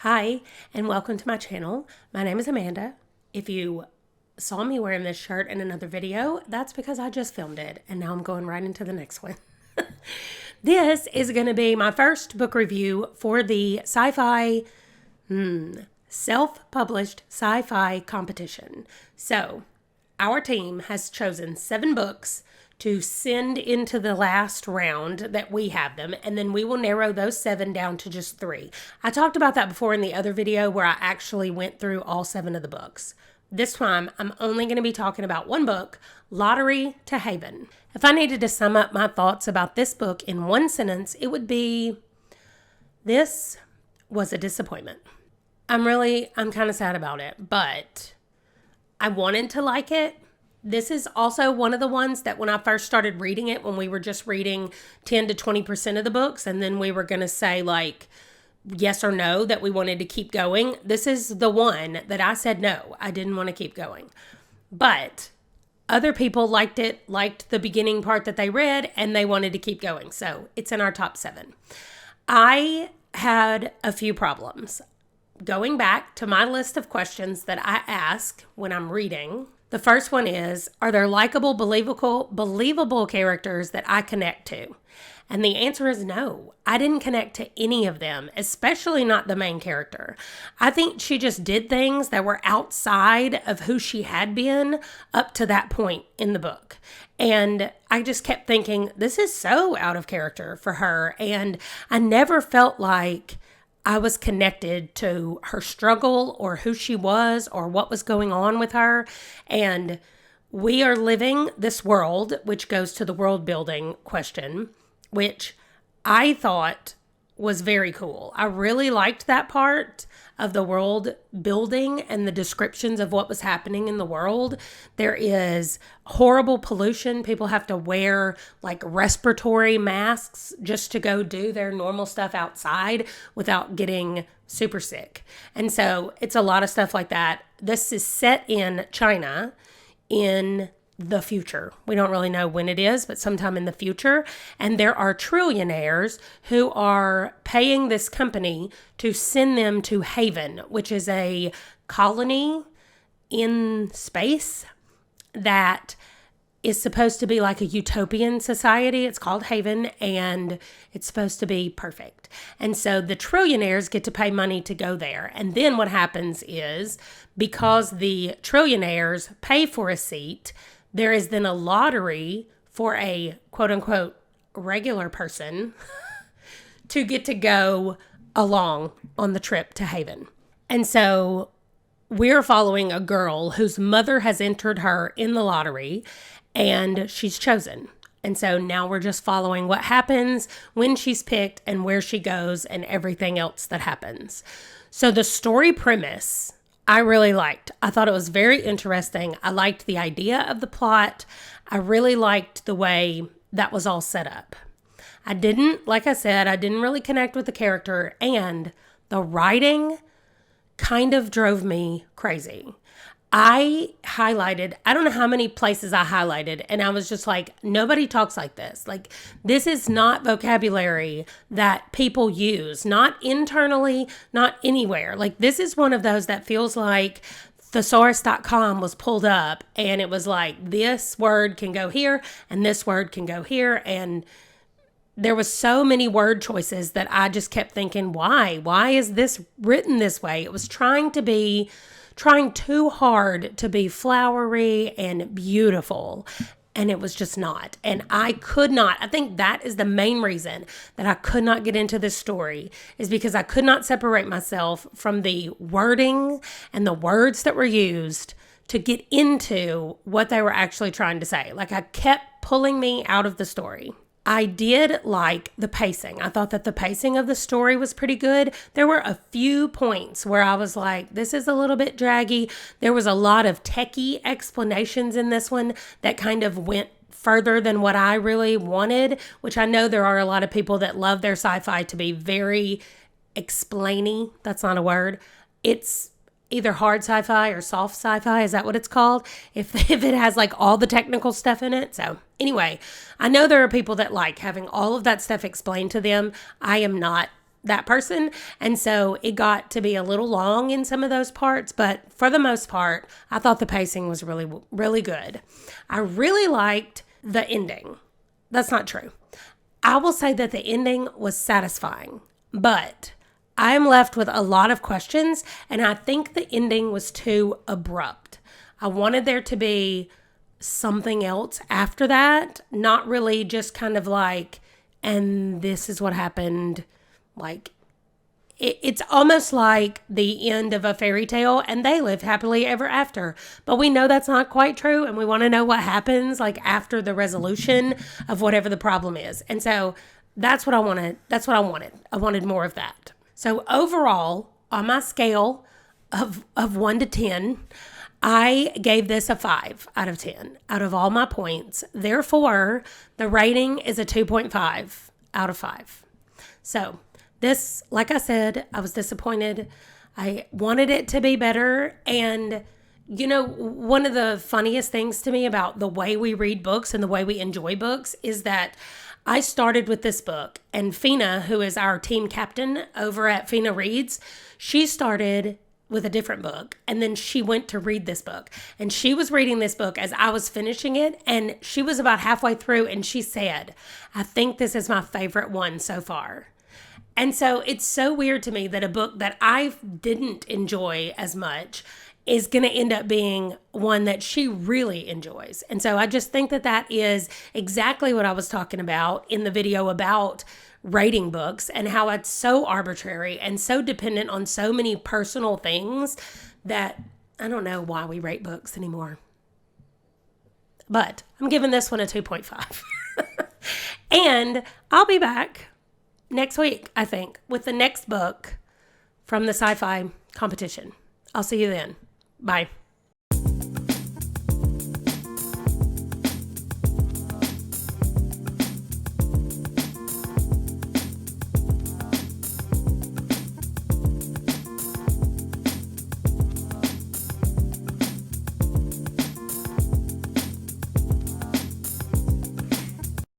Hi, and welcome to my channel. My name is Amanda. If you saw me wearing this shirt in another video, that's because I just filmed it, and now I'm going right into the next one. This is going to be my first book review for the Sci-Fi, self-published sci-fi competition. So, our team has chosen 7 books to send into the last round that we have them, and then we will narrow those 7 down to just 3. I talked about that before in the other video where I actually went through all 7 of the books. This time, I'm only going to be talking about one book, Lottery to Haven. If I needed to sum up my thoughts about this book in one sentence, it would be, this was a disappointment. I'm kind of sad about it, but I wanted to like it. This is also one of the ones that when I first started reading it, when we were just reading 10 to 20% of the books, and then we were going to say like yes or no that we wanted to keep going, this is the one that I said no, I didn't want to keep going. But other people liked it, liked the beginning part that they read, and they wanted to keep going. So it's in our top 7. I had a few problems. Going back to my list of questions that I ask when I'm reading, the first one is, are there likable, believable characters that I connect to? And the answer is no. I didn't connect to any of them, especially not the main character. I think she just did things that were outside of who she had been up to that point in the book. And I just kept thinking, this is so out of character for her. And I never felt like I was connected to her struggle or who she was or what was going on with her. And we are living this world, which goes to the world building question, which I thought was very cool. I really liked that part of the world building and the descriptions of what was happening in the world. There is horrible pollution. People have to wear like respiratory masks just to go do their normal stuff outside without getting super sick. And so it's a lot of stuff like that. This is set in China in the future. We don't really know when it is, but sometime in the future. And there are trillionaires who are paying this company to send them to Haven, which is a colony in space that is supposed to be like a utopian society. It's called Haven, and it's supposed to be perfect. And so the trillionaires get to pay money to go there. And then what happens is, because the trillionaires pay for a seat, there is then a lottery for a quote-unquote regular person to get to go along on the trip to Haven. And so we're following a girl whose mother has entered her in the lottery, and she's chosen. And so now we're just following what happens when she's picked and where she goes and everything else that happens. So the story premise I really liked. I thought it was very interesting. I liked the idea of the plot. I really liked the way that was all set up. Like I said, I didn't really connect with the character, and the writing kind of drove me crazy. I don't know how many places I highlighted, and I was just like, nobody talks like this. Like, this is not vocabulary that people use, not internally, not anywhere. Like, this is one of those that feels like thesaurus.com was pulled up, and it was like, this word can go here, and this word can go here, and there was so many word choices that I just kept thinking, why? Why is this written this way? It was trying too hard to be flowery and beautiful, and it was just not. And I think that is the main reason that I could not get into this story, is because I could not separate myself from the wording and the words that were used to get into what they were actually trying to say. Like, I kept pulling me out of the story. I did like the pacing. I thought that the pacing of the story was pretty good. There were a few points where I was like, this is a little bit draggy. There was a lot of techie explanations in this one that kind of went further than what I really wanted, which I know there are a lot of people that love their sci-fi to be very explainy. That's not a word. It's either hard sci-fi or soft sci-fi. Is that what it's called? If it has like all the technical stuff in it. So anyway, I know there are people that like having all of that stuff explained to them. I am not that person. And so it got to be a little long in some of those parts, but for the most part, I thought the pacing was really, really good. I really liked the ending. That's not true. I will say that the ending was satisfying, but I am left with a lot of questions, and I think the ending was too abrupt. I wanted there to be something else after that, not really just kind of like, and this is what happened. Like, it's almost like the end of a fairy tale and they lived happily ever after. But we know that's not quite true, and we want to know what happens like after the resolution of whatever the problem is. And so that's what I wanted. That's what I wanted. I wanted more of that. So overall, on my scale of 1 to 10, I gave this a 5 out of 10 out of all my points. Therefore, the rating is a 2.5 out of 5. So this, like I said, I was disappointed. I wanted it to be better. And, you know, one of the funniest things to me about the way we read books and the way we enjoy books is that I started with this book, and Fina, who is our team captain over at Fina Reads, she started with a different book, and then she went to read this book, and she was reading this book as I was finishing it, and she was about halfway through, and she said, I think this is my favorite one so far. And so it's so weird to me that a book that I didn't enjoy as much is going to end up being one that she really enjoys. And so I just think that that is exactly what I was talking about in the video about rating books and how it's so arbitrary and so dependent on so many personal things that I don't know why we rate books anymore. But I'm giving this one a 2.5. And I'll be back next week, I think, with the next book from the Sci-Fi competition. I'll see you then. Bye.